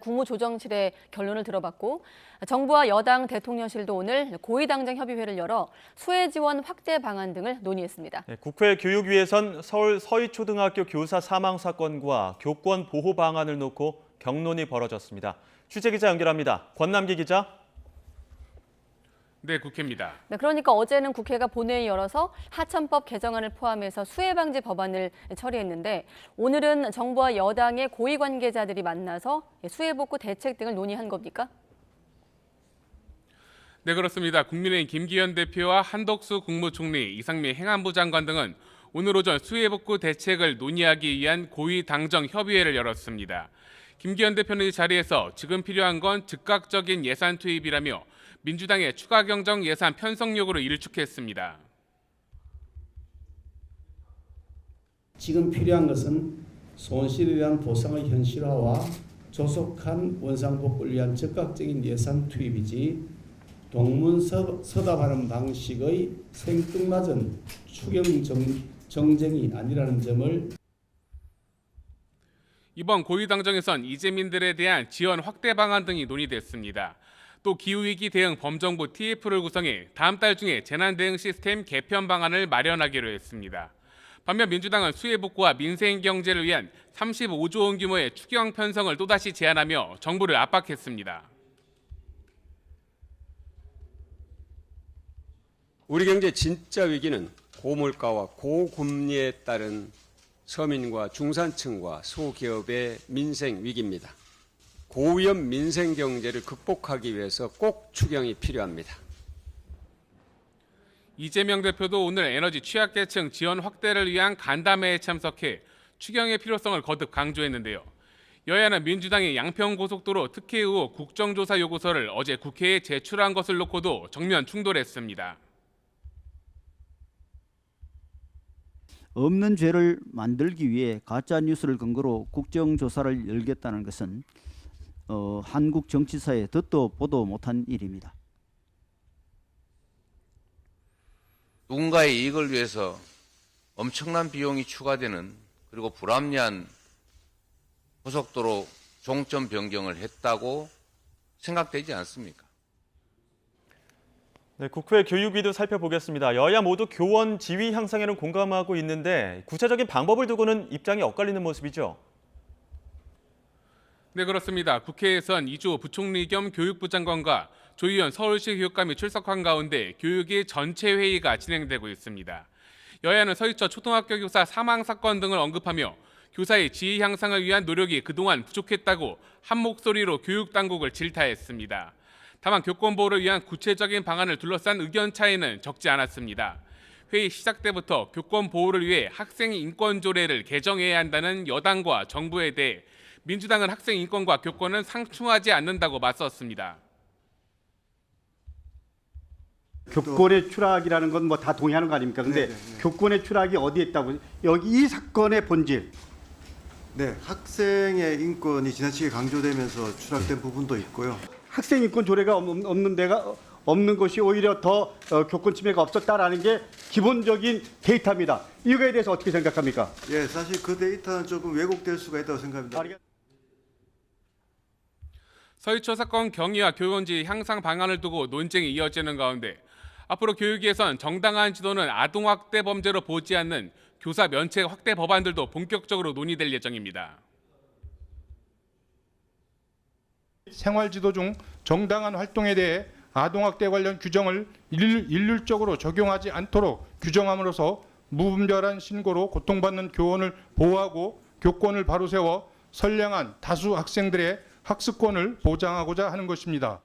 국무조정실의 결론을 들어봤고 정부와 여당 대통령실도 오늘 고위당정 협의회를 열어 수혜 지원 확대 방안 등을 논의했습니다. 국회 교육위에선 서울 서희초등학교 교사 사망 사건과 교권 보호 방안을 놓고 격론이 벌어졌습니다. 취재기자 연결합니다. 권남기 기자. 네, 국회입니다. 그러니까 어제는 국회가 본회의 열어서 하천법 개정안을 포함해서 수혜 방지 법안을 처리했는데 오늘은 정부와 여당의 고위 관계자들이 만나서 수혜 복구 대책 등을 논의한 겁니까? 네, 그렇습니다. 국민의힘 김기현 대표와 한덕수 국무총리, 이상민 행안부 장관 등은 오늘 오전 수혜 복구 대책을 논의하기 위한 고위 당정 협의회를 열었습니다. 김기현 대표는 이 자리에서 지금 필요한 건 즉각적인 예산 투입이라며 민주당의 추가 경정 예산 편성 요구를 일축했습니다. 지금 필요한 것은 손실에 대한 보상의 현실화와 조속한 원상복구를 위한 적극적인 예산 투입이지 동문서답하는 방식의 생뚱맞은 추경 정쟁이 아니라는 점을 이번 고위당정에선 이재민들에 대한 지원 확대 방안 등이 논의됐습니다. 또 기후위기 대응 범정부 TF를 구성해 다음 달 중에 재난대응 시스템 개편 방안을 마련하기로 했습니다. 반면 민주당은 수혜 복구와 민생 경제를 위한 35조 원 규모의 추경 편성을 또다시 제안하며 정부를 압박했습니다. 우리 경제 진짜 위기는 고물가와 고금리에 따른 서민과 중산층과 소기업의 민생 위기입니다. 고위험 민생 경제를 극복하기 위해서 꼭 추경이 필요합니다. 이재명 대표도 오늘 에너지 취약계층 지원 확대를 위한 간담회에 참석해 추경의 필요성을 거듭 강조했는데요. 여야는 민주당이 양평고속도로 특혜 의혹 국정조사 요구서를 어제 국회에 제출한 것을 놓고도 정면 충돌했습니다. 없는 죄를 만들기 위해 가짜 뉴스를 근거로 국정조사를 열겠다는 것은 한국 정치사에 듣도 보도 못한 일입니다. 누군가의 이익을 위해서 엄청난 비용이 추가되는 그리고 불합리한 고속도로 종점 변경을 했다고 생각되지 않습니까? 네, 국회 교육위도 살펴보겠습니다. 여야 모두 교원 지위 향상에는 공감하고 있는데 구체적인 방법을 두고는 입장이 엇갈리는 모습이죠. 네, 그렇습니다. 국회에선 이주호 부총리 겸 교육부 장관과 조희연 서울시 교육감이 출석한 가운데 교육위 전체 회의가 진행되고 있습니다. 여야는 서희초 초등학교 교사 사망 사건 등을 언급하며 교사의 지위 향상을 위한 노력이 그동안 부족했다고 한 목소리로 교육 당국을 질타했습니다. 다만 교권 보호를 위한 구체적인 방안을 둘러싼 의견 차이는 적지 않았습니다. 회의 시작 때부터 교권 보호를 위해 학생 인권 조례를 개정해야 한다는 여당과 정부에 대해 민주당은 학생 인권과 교권은 상충하지 않는다고 맞섰습니다. 교권의 추락이라는 건 뭐 다 동의하는 거 아닙니까? 근데 교권의 추락이 어디에 있다고? 여기 이 사건의 본질. 네, 학생의 인권이 지나치게 강조되면서 추락된 부분도 있고요. 학생 인권 조례가 없는 데가 없는 것이 오히려 더 교권 침해가 없었다라는 게 기본적인 데이터입니다. 이거에 대해서 어떻게 생각합니까? 예, 사실 그 데이터는 조금 왜곡될 수가 있다고 생각합니다. 서희초 사건 경위와 교원지 향상 방안을 두고 논쟁이 이어지는 가운데 앞으로 교육위에선 정당한 지도는 아동학대 범죄로 보지 않는 교사 면책 확대 법안들도 본격적으로 논의될 예정입니다. 생활지도 중 정당한 활동에 대해 아동학대 관련 규정을 일률적으로 적용하지 않도록 규정함으로써 무분별한 신고로 고통받는 교원을 보호하고 교권을 바로 세워 선량한 다수 학생들의 학습권을 보장하고자 하는 것입니다.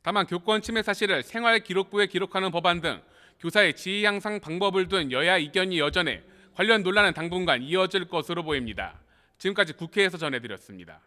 다만 교권 침해 사실을 생활기록부에 기록하는 법안 등 교사의 지위 향상 방법을 둔 여야 의견이 여전해 관련 논란은 당분간 이어질 것으로 보입니다. 지금까지 국회에서 전해드렸습니다.